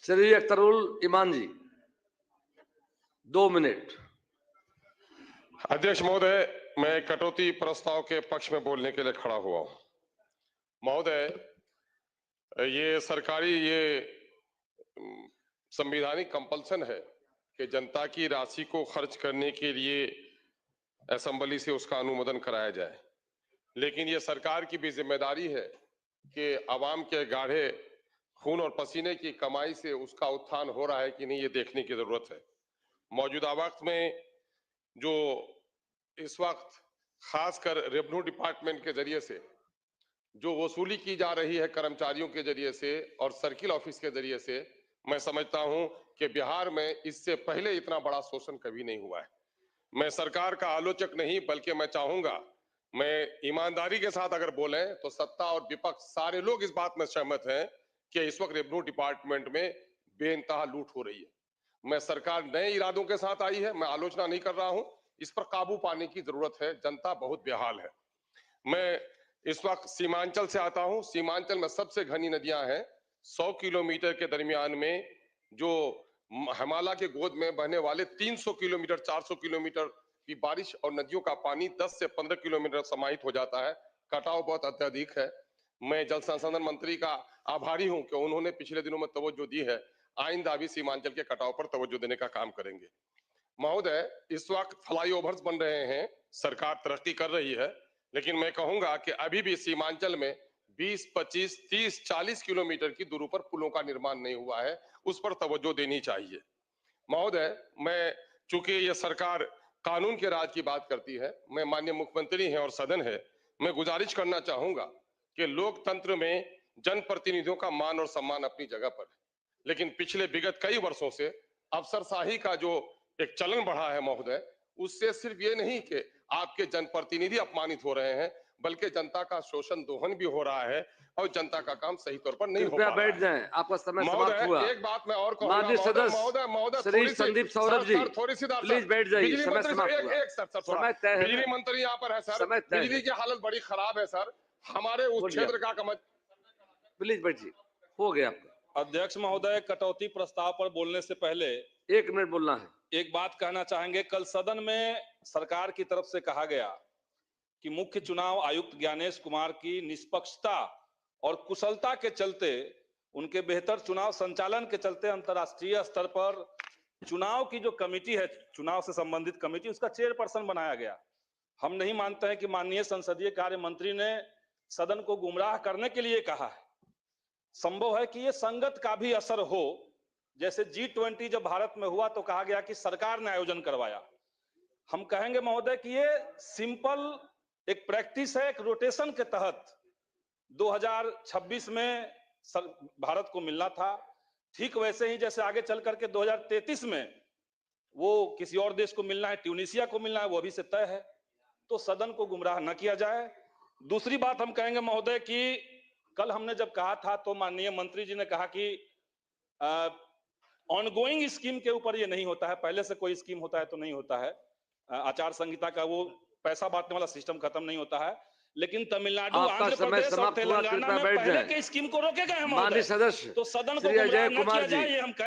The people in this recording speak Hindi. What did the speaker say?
श्री अख्तरुल ईमान जी, 2 मिनट। अध्यक्ष महोदय, मैं कटौती प्रस्ताव के पक्ष में बोलने के लिए खड़ा हुआ हूं। महोदय, ये सरकारी संवैधानिक कंपल्सन है कि जनता की राशि को खर्च करने के लिए असेंबली से उसका अनुमोदन कराया जाए, लेकिन ये सरकार की भी जिम्मेदारी है कि आवाम के गाढ़े खून और पसीने की कमाई से उसका उत्थान हो रहा है कि नहीं, ये देखने की जरूरत है। मौजूदा वक्त में जो इस वक्त खासकर रेवेन्यू डिपार्टमेंट के जरिए से जो वसूली की जा रही है कर्मचारियों के जरिए से और सर्किल ऑफिस के जरिए से, मैं समझता हूं कि बिहार में इससे पहले इतना बड़ा शोषण कभी नहीं हुआ है। मैं सरकार का आलोचक नहीं, बल्कि मैं चाहूंगा, मैं ईमानदारी के साथ अगर बोलें तो सत्ता और विपक्ष सारे लोग इस बात में सहमत हैं कि इस वक्त रेवेन्यू डिपार्टमेंट में बेइंतहा लूट हो रही है। मैं सरकार नए इरादों के साथ आई है, मैं आलोचना नहीं कर रहा हूं, इस पर काबू पाने की जरूरत है। जनता बहुत बेहाल है। मैं इस वक्त सीमांचल से आता हूं। सीमांचल में सबसे घनी नदियां हैं। 100 किलोमीटर के दरमियान में जो हिमालय के गोद में बहने वाले 300 किलोमीटर 400 किलोमीटर की बारिश और नदियों का पानी 10 से 15 किलोमीटर समाहित हो जाता है। कटाव बहुत अत्यधिक है। मैं जल संसाधन मंत्री का आभारी हूं कि उन्होंने पिछले दिनों में तवज्जो दी है। आइंदा भी सीमांचल के कटाव पर तवज्जो देने का काम करेंगे। महोदय, इस वक्त फ्लाईओवर्स बन रहे हैं, सरकार तरक्की कर रही है, लेकिन मैं कहूंगा कि अभी भी सीमांचल में 20, 25, 30, 40 किलोमीटर की दूरी पर पुलों का निर्माण नहीं हुआ है। उस पर तवज्जो देनी चाहिए। महोदय, मैं चूंकि ये सरकार कानून के राज की बात करती है, मैं माननीय मुख्यमंत्री हैं और सदन है, मैं गुजारिश करना चाहूंगा कि लोकतंत्र में जनप्रतिनिधियों का मान और सम्मान अपनी जगह पर है, लेकिन पिछले विगत कई वर्षों से अफसरशाही का जो एक चलन बढ़ा है महोदय, उससे सिर्फ ये नहीं कि आपके जनप्रतिनिधि अपमानित हो रहे हैं, बल्कि जनता का शोषण दोहन भी हो रहा है और जनता का काम सही तौर पर नहीं हो पा रहा है। कृपया बैठ जाएं, आपका समय समाप्त हुआ। महोदय, एक बात मैं और कहूंगा। माननीय सदस्य महोदय, श्री संदीप सौरभ जी, थोड़ी सी प्लीज बैठ जाइए। बिजली समय मंत्री समाप्त सर, हुआ। एक सर थोड़ा, समय तय है। बिजली मंत्री यहाँ पर है सर। समय तय बिजली है। की हालत बड़ी खराब है सर। हमारे उस बोलिए, क्षेत्र का कमत। प्लीज बैठिए। हो गया आपका। अध्यक्ष महोदय, कटौती प्रस्ताव पर बोलने से पहले 1 मिनट बोलना है। एक बात कहना चाहेंगे। कल सदन में सरकार की तरफ से कहा गया कि मुख्य चुनाव आयुक्त ज्ञानेश कुमार की निष्पक्षता और कुशलता के चलते, उनके बेहतर चुनाव संचालन के चलते अंतर्राष्ट्रीय स्तर पर चुनाव की जो कमेटी है, चुनाव से संबंधित कमेटी, उसका चेयरपर्सन बनाया गया। हम नहीं मानते हैं कि माननीय संसदीय कार्य मंत्री ने सदन को गुमराह करने के लिए कहा है। संभव है कि ये संगत का भी असर हो। जैसे G20 जब भारत में हुआ तो कहा गया कि सरकार ने आयोजन करवाया। हम कहेंगे महोदय कि ये सिंपल एक प्रैक्टिस है, एक रोटेशन के तहत 2026 में भारत को मिलना था। ठीक वैसे ही जैसे आगे चल करके 2033 में वो किसी और देश को मिलना है, ट्यूनीशिया को मिलना है, वो अभी से तय है। तो सदन को गुमराह न किया जाए। दूसरी बात हम कहेंगे महोदय कि कल हमने जब कहा था तो माननीय मंत्री जी ने कहा कि ऑनगोइंग स्कीम के ऊपर ये नहीं होता है, पहले से कोई स्कीम होता है तो नहीं होता है। आचार संहिता का वो पैसा बांटने वाला सिस्टम खत्म नहीं होता है, लेकिन तमिलनाडु, आंध्र प्रदेश और तेलंगाना में पहले के स्कीम को रोके गए हैं महोदय। तो सदन को गुमराह न किया जाए, ये हम